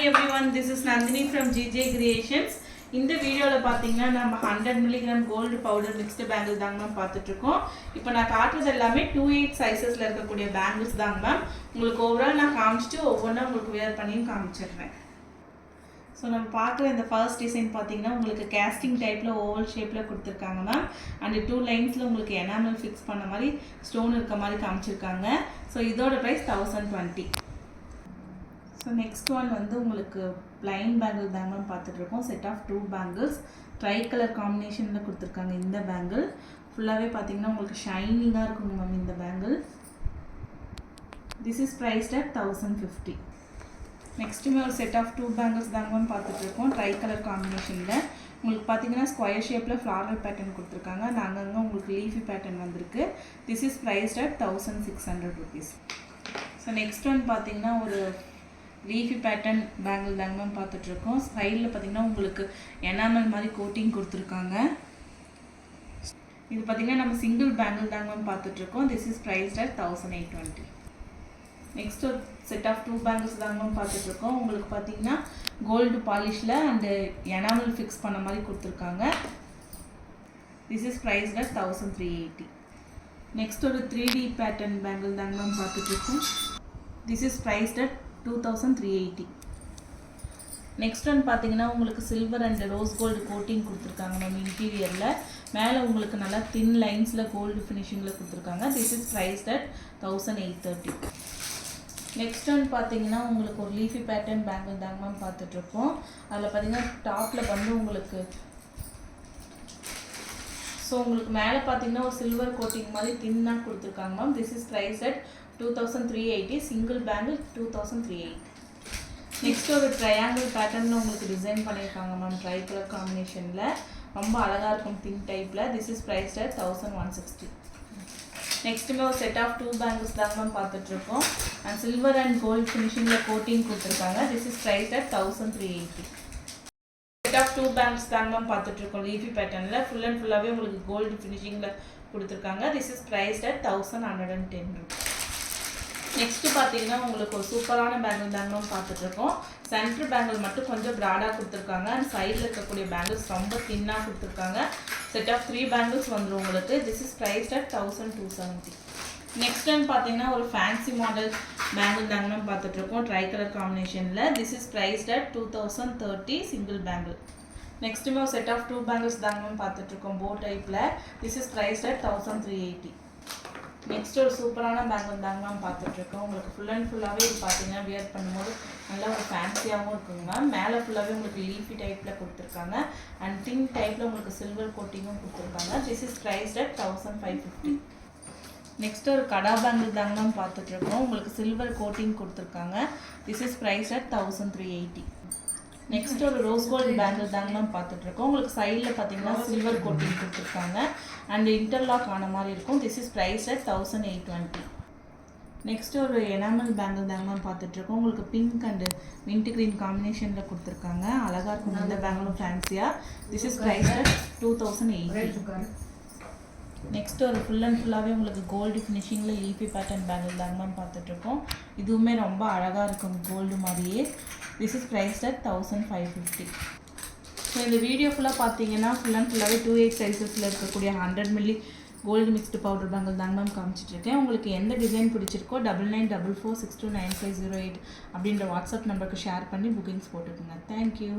Hi everyone, this is Nandini from GJ Creations. இந்த வீடியோல பாத்தீங்கன்னா நம்ம 100 mg gold powder mixed bangle தாங்க மேம் பார்த்துட்டு இருக்கோம். இப்போ நான் காட்டுறது எல்லாமே 28 சைஸஸ்ல இருக்கக்கூடிய bangles தாங்க மேம். உங்களுக்கு ஓவரால் நான் காமிச்சிட்டு ஒவ்வொண்ணா உங்களுக்கு வேர் பண்ணி காமிச்சிடுறேன். ஸோ நம்ம பார்க்குற இந்த ஃபர்ஸ்ட் டிசைன் பார்த்தீங்கன்னா உங்களுக்கு கேஸ்டிங் டைப்பில் ஓவல் ஷேப்பில் கொடுத்துருக்காங்க மேம். அண்ட் 2 லைன்ஸில் உங்களுக்கு எனாமல் ஃபிக்ஸ் பண்ண மாதிரி ஸ்டோன் இருக்க மாதிரி காமிச்சிருக்காங்க. ஸோ இதோட ப்ரைஸ் 1020. ஸோ நெக்ஸ்ட் ஒன் வந்து உங்களுக்கு பிளைன் பேங்கிள் தாங்க மேம் பார்த்துட்ருக்கோம். Set of 2 bangles tri colour காம்பினேஷனில் கொடுத்துருக்காங்க. இந்த பேங்கிள் ஃபுல்லாகவே பார்த்தீங்கன்னா உங்களுக்கு ஷைனிங்காக இருக்குங்க மேம் இந்த bangle. This is priced at 1050. நெக்ஸ்ட்டுமே ஒரு செட் ஆஃப் 2 பேங்கிள்ஸ் தாங்க மேம் பார்த்துட்ருக்கோம். ட்ரை கலர் காம்பினேஷனில் உங்களுக்கு பார்த்தீங்கன்னா ஸ்கொயர் ஷேப்பில் ஃப்ளாரல் பேட்டர்ன் கொடுத்துருக்காங்க. அங்கங்கே உங்களுக்கு லீஃபி பேட்டர்ன் வந்திருக்கு. This is priced at 1600 rupees. So next one பார்த்தீங்கன்னா ஒரு லீஃபி பேட்டர்ன் பேங்கிள் தாங்க மேம் பார்த்துட்ருக்கோம். சைடில் பார்த்தீங்கன்னா உங்களுக்கு எனாமல் மாதிரி கோட்டிங் கொடுத்துருக்காங்க. இது பார்த்தீங்கன்னா நம்ம சிங்கிள் பேங்கிள் தாங்க மேம் பார்த்துட்ருக்கோம். This is priced at 1820. Next ஒரு செட் ஆஃப் 2 பேங்கிள்ஸ் தாங்க மேம் பார்த்துட்ருக்கோம். உங்களுக்கு பார்த்தீங்கன்னா கோல்டு பாலிஷில் அண்டு எனாமல் ஃபிக்ஸ் பண்ண மாதிரி கொடுத்துருக்காங்க. This is priced at 1380. Next ஒரு 3D பேட்டர்ன் பேங்கிள் தாங்க மேம் பார்த்துட்ருக்கோம். This is priced at 2380. Next one பார்த்தீங்கன்னா உங்களுக்கு silver and rose gold coating கொடுத்துருக்காங்க மேம். இன்டீரியரில் மேலே உங்களுக்கு நல்லா தின் லைன்ஸில் கோல்டு ஃபினிஷிங்கில் கொடுத்துருக்காங்க. This is priced at 1830. Next one பார்த்தீங்கன்னா உங்களுக்கு ஒரு லீஃபி பேட்டர்ன் பேங்கிள் தாங்க மேம் பார்த்துட்ருக்கோம். அதில் பார்த்தீங்கன்னா டாப்பில் வந்து உங்களுக்கு உங்களுக்கு மேலே பார்த்தீங்கன்னா ஒரு சில்வர் கோட்டிங் மாதிரி தின்னாக கொடுத்துருக்காங்க ma'am. This is price at 2380. Single bangle 2380. Next ஒரு ட்ரையாங்கிள் பேட்டர்னில் உங்களுக்கு டிசைன் பண்ணியிருக்காங்க மேம். ட்ரை கலர் காம்பினேஷனில் ரொம்ப அழகாக இருக்கும் தின் டைப்பில். This is price at 1160. நெக்ஸ்ட்டுமே ஒரு செட் ஆஃப் 2 பேங்கிள்ஸ் தாங்க மேம் பார்த்துட்ருக்கோம். அண்ட் சில்வர் அண்ட் கோல்டு ஃபினிஷிங்கில் கோட்டிங் கொடுத்துருக்காங்க. This is price at 1380. Set of 2 bangles தாங்க மேம் பார்த்துட்ருக்கோம். லீஃபி பேட்டர்னில் ஃபுல் அண்ட் ஃபுல்லாகவே உங்களுக்கு கோல்டு ஃபினிஷிங்கில் கொடுத்துருக்காங்க. This is price at 1110 rupees. Next பார்த்தீங்கன்னா உங்களுக்கு ஒரு சூப்பரான பேங்கிள் தாங்க மேம் பார்த்துட்ருக்கோம். சென்ட்ரு பேங்கிள் மட்டும் கொஞ்சம் ப்ராடாக கொடுத்துருக்காங்க. அண்ட் சைடில் இருக்கக்கூடிய பேங்கிள்ஸ் ரொம்ப தின்னாக கொடுத்துருக்காங்க. செட் ஆஃப் 3 பேங்கிள்ஸ் வந்துடும் உங்களுக்கு. This is priced at 1270. Next time பார்த்தீங்கன்னா ஒரு ஃபேன்சி மாடல் பேங்கிள் தாங்க மேம் பார்த்துட்ருக்கோம். ட்ரை கலர் காம்பினேஷனில். This is priced at 2030 single bangle. நெக்ஸ்ட்டுமே ஒரு செட் ஆஃப் 2 பேங்கிள்ஸ் தாங்க மேம் பார்த்துட்ருக்கோம் போ டைப்பில். This is priced at 1380. Next ஒரு சூப்பரான பேங்கிள் தாங்க மேம் பார்த்துட்ருக்கோம். உங்களுக்கு ஃபுல் அண்ட் ஃபுல்லாகவே இது பார்த்தீங்கன்னா வியர் பண்ணும்போது நல்லா ஒரு ஃபேன்சியாகவும் இருக்குங்க மேம். மேலே ஃபுல்லாகவே உங்களுக்கு லீஃபி டைப்பில் கொடுத்துருக்காங்க. அண்ட் தின் டைப்பில் உங்களுக்கு சில்வர் கோட்டிங்கும் கொடுத்துருக்காங்க. This is priced at 1550. Next ஒரு கடா பேங்கிள் தாங்க மேம் பார்த்துட்ருக்கோம். உங்களுக்கு சில்வர் கோட்டிங் கொடுத்துருக்காங்க. This is priced at 1380. Next ஒரு ரோஸ் கோல்டு பேங்கிள் தாங்க மேம் பார்த்துட்ருக்கோம். உங்களுக்கு சைடில் பார்த்தீங்கன்னா சில்வர் கோட்டிங் கொடுத்துருக்காங்க. அண்ட் இன்டர்லாக் ஆன மாதிரி இருக்கும். This is price at 1820. Next ஒரு எனாமல் பேங்கிள் தாங்க மேம் பார்த்துட்ருக்கோம். உங்களுக்கு பிங்க் அண்டு மின்ட் க்ரீன் காம்பினேஷனில் கொடுத்துருக்காங்க. அழகாக இருக்கும் இந்த பேங்கிளும் ஃபேன்சியாக. This is price at 2080. Next ஒரு ஃபுல் அண்ட் ஃபுல்லாகவே உங்களுக்கு கோல்டு ஃபினிஷிங்கில் லீஃபி பேட்டர்ன் பேங்கிள் தாங்க மேம் பார்த்துட்ருக்கோம். இதுவுமே ரொம்ப அழகாக இருக்கும் கோல்டு மாதிரியே. This is priced at 1550. So இந்த வீடியோ ஃபுல்லாக பார்த்தீங்கன்னா ஃபுல் அண்ட் ஃபுல்லாகவே 28 சைஸஸில் இருக்கக்கூடிய 100 ml gold mixed powder bangle தாங்க மேம் காமிச்சிட்ருக்கேன். உங்களுக்கு எந்த டிசைன் பிடிச்சிருக்கோ 9944629508 அப்படின்ற வாட்ஸ்அப் நம்பருக்கு ஷேர் பண்ணி புக்கிங்ஸ் போட்டுக்கோங்க. தேங்க்யூ.